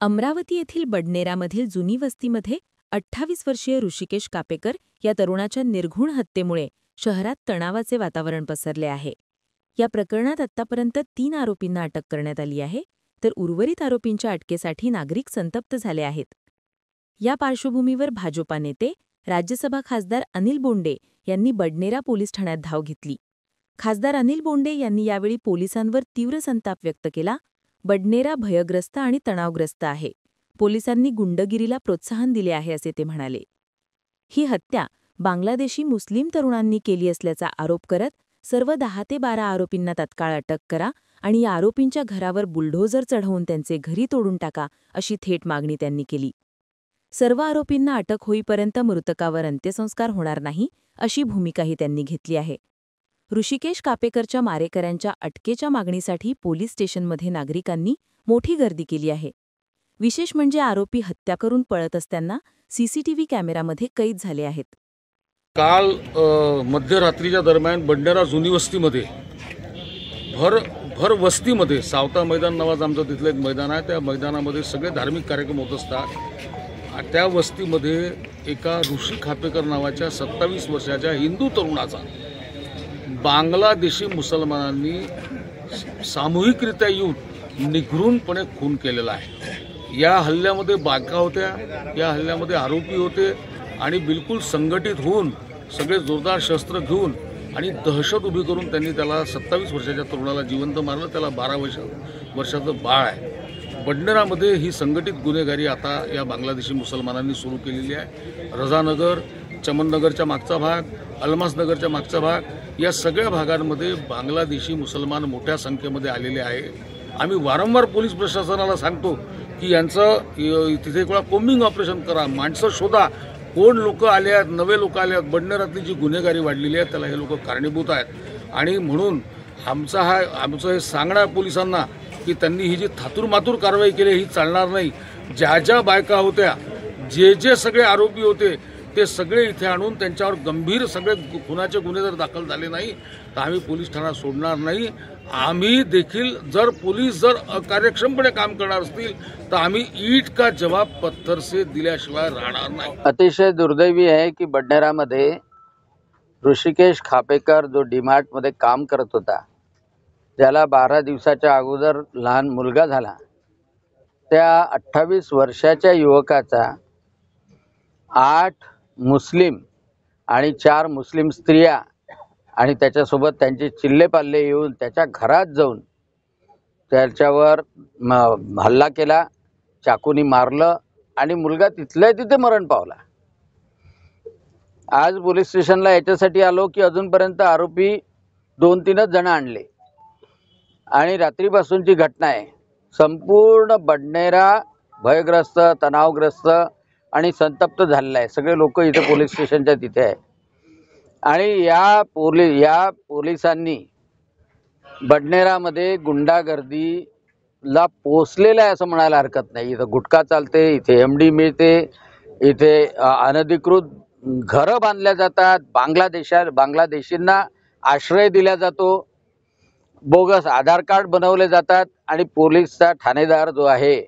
अमरावती येथील बडनेरामधील जुनी वस्तीमध्ये 28 वर्षीय ऋषिकेश कापेकर या तरुणाच्या निर्घृण हत्येमुळे शहरात तणावाचे वातावरण पसरले आहे. या प्रकरणात आत्तापर्यंत 3 आरोपींना अटक करण्यात आली आहे, तर उर्वरित आरोपींच्या अटकेसाठी नागरिक संतप्त झाले आहेत. या पार्श्वभूमीवर भाजपा नेते, राज्यसभा खासदार अनिल बोंडे यांनी बडनेरा पोलीस ठाण्यात धाव घेतली. खासदार अनिल बोंडे यांनी यावेळी पोलिसांवर तीव्र संताप व्यक्त केला. बडनेरा भयग्रस्त आणि तणावग्रस्त आहे. पोलिसांनी गुंडगिरीला प्रोत्साहन दिले आहे असे ते म्हणाले. ही हत्या बांगलादेशी मुस्लिम तरुणांनी केली असल्याचा आरोप करत सर्व 10 ते 12 आरोपींना तत्काळ अटक करा आणि या आरोपींच्या घरावर बुलडोझर चढवून त्यांचे घरी तोडून टाका अशी थेट मागणी त्यांनी केली. सर्व आरोपींना अटक होईपर्यंत मृतकावर अंत्यसंस्कार होणार नाही अशी भूमिकाही त्यांनी घेतली आहे. ऋषिकेश कापेकरच्या मारेकऱ्यांच्या अटकेच्या मागणीसाठी पोलीस स्टेशनमध्ये नागरिकांनी मोठी गर्दी केली आहे. विशेष म्हणजे आरोपी हत्या करून पळत असताना सीसीटीव्ही कॅमेरामध्ये कैद झाले आहेत. काल मध्यरात्रीच्या दरम्यान बडनेरा जुनी वस्तीमध्ये भर वस्तीमध्ये सावता मैदान नावाचं आमचं तिथलं एक मैदान आहे. त्या मैदानामध्ये सगळे धार्मिक कार्यक्रम होत असतात. त्या वस्तीमध्ये एका ऋषी कापेकर नावाच्या 27 वर्षाच्या हिंदू तरुणाचा बांगलादेशी मुसलमानांनी सामूहिकरित्या येऊन निघृणपणे खून केलेला आहे. या हल्ल्यामध्ये बायका होत्या, या हल्ल्यामध्ये आरोपी होते आणि बिलकुल संघटित होऊन सगळे जोरदार शस्त्र घेऊन आणि दहशत उभी करून त्यांनी त्याला 27 वर्षाच्या तरुणाला जिवंत मारलं. त्याला 12 वर्षाचं बाळ आहे. बडनेरामध्ये ही संघटित गुन्हेगारी आता या बांगलादेशी मुसलमानांनी सुरू केलेली आहे. रजानगर, चमननगरच्या मागचा भाग, अल्मासनगरच्या मागचा भाग या सगळ्या भागांमध्ये बांगलादेशी मुसलमान मोठ्या संख्येमध्ये आलेले आहे. आम्ही वारंवार पोलीस प्रशासनाला सांगतो की यांचं तिथे एक वेळा कोम्बिंग ऑपरेशन करा, माणसं शोधा, कोण लोक आले आहेत, नवे लोक आले आहेत. बडनेरातली जी गुन्हेगारी वाढलेली आहे त्याला हे लोक कारणीभूत आहेत आणि म्हणून आमचं हे सांगणं आहे पोलिसांना की त्यांनी ही जी थातूरमातूर कारवाई केली ही चालणार नाही. ज्या ज्या बायका होत्या, जे सगळे आरोपी होते ते सगळे इथे आणून त्यांच्यावर गंभीर सगळे खुनाचे गुन्हे जर दाखल झाले नाही तर आम्ही पोलीस ठाणा सोडणार नाही. आम्ही देखील जर पोलीस अकार्यक्षमपणे काम करणार असतील तर आम्ही ईट का जवाब पत्थर से दिल्याशिवाय राहणार नाही. अतिशय दुर्दैवी आहे की बडनेरामध्ये ऋषिकेश कापेकर जो डीमार्टमध्ये काम करत होता, ज्याला 12 दिवसाच्या अगोदर लहान मुलगा झाला, त्या 28 वर्षाच्या युवकाचा 8 मुस्लिम आणि 4 मुस्लिम स्त्रिया आणि त्याच्यासोबत त्यांचे चिल्लेपाल्ले येऊन त्याच्या घरात जाऊन त्याच्यावर हल्ला केला, चाकूनी मारलं आणि मुलगा तिथल्या तिथे मरण पावला. आज पोलीस स्टेशनला याच्यासाठी आलो की अजूनपर्यंत आरोपी 2-3च जण आणले आणि रात्रीपासूनची घटना आहे. संपूर्ण बडनेरा भयग्रस्त, तणावग्रस्त आणि संतप्त झालेला आहे. सगळे लोक इथे पोलीस स्टेशनच्या तिथे आहे आणि या पोलिसांनी बडनेरामध्ये गुंडागर्दीला पोचलेलं आहे असं म्हणायला हरकत नाही. इथं गुटखा चालते, इथे MD मिळते, इथे अनधिकृत घरं बांधल्या जातात, बांगलादेशींना आश्रय दिला जातो, बोगस आधार कार्ड बनवले जातात आणि पोलीसचा ठाणेदार जो आहे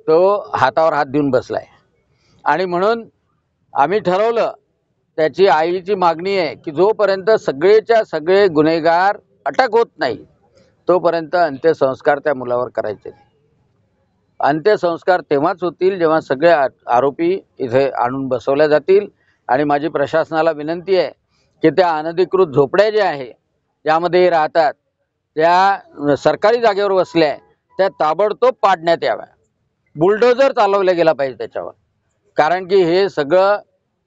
तो हातावर हात देऊन बसलाय. आणि म्हणून आम्ही ठरवलं, त्याची आईची मागणी आहे की जोपर्यंत सगळेच्या सगळे गुन्हेगार अटक होत नाही तोपर्यंत अंत्यसंस्कार त्या मुलावर करायचे. अंत्यसंस्कार तेव्हाच होतील जेव्हा सगळे आरोपी इथे आणून बसवल्या जातील. आणि माझी प्रशासनाला विनंती आहे की त्या अनधिकृत झोपड्या ज्या आहे यामध्ये राहतात त्या सरकारी जागेवर बसल्या त्या ताबडतोब पाडण्यात याव्या. बुलडोझर चालवला गेला पाहिजे त्याच्यावर, कारण की हे सगळं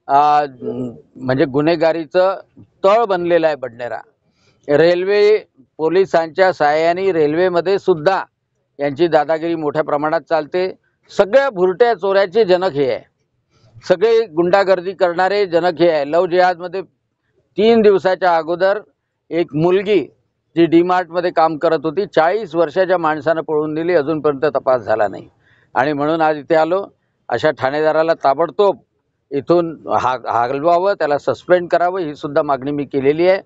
म्हणजे गुन्हेगारीचं तळ बनलेलं आहे बडनेरा. रेल्वे पोलिसांच्या सहाय्याने रेल्वेमध्ये सुद्धा यांची दादागिरी मोठ्या प्रमाणात चालते. सगळ्या भुरट्या चोऱ्याचे जनक हे आहे, सगळे गुंडागर्दी करणारे जनक हे आहे. लव जिहादमध्ये 3 दिवसाच्या अगोदर एक मुलगी जी डीमार्टमध्ये काम करत होती 40 वर्षाच्या माणसानं पळून दिली, अजूनपर्यंत तपास झाला नाही. आणि म्हणून आज इथे आलो. अशा ठाणेदाराला ताबडतोब इथून हलवावं, त्याला सस्पेंड करावं ही सुद्धा मागणी मी केलेली आहे.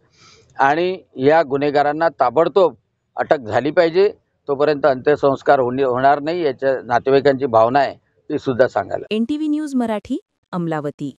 आणि या गुन्हेगारांना ताबडतोब अटक झाली पाहिजे. तोपर्यंत अंत्यसंस्कार होणार नाही, याच्या नातेवाईकांची भावना आहे ती सुद्धा सांगायला. NTV news Marathi, Amlavati.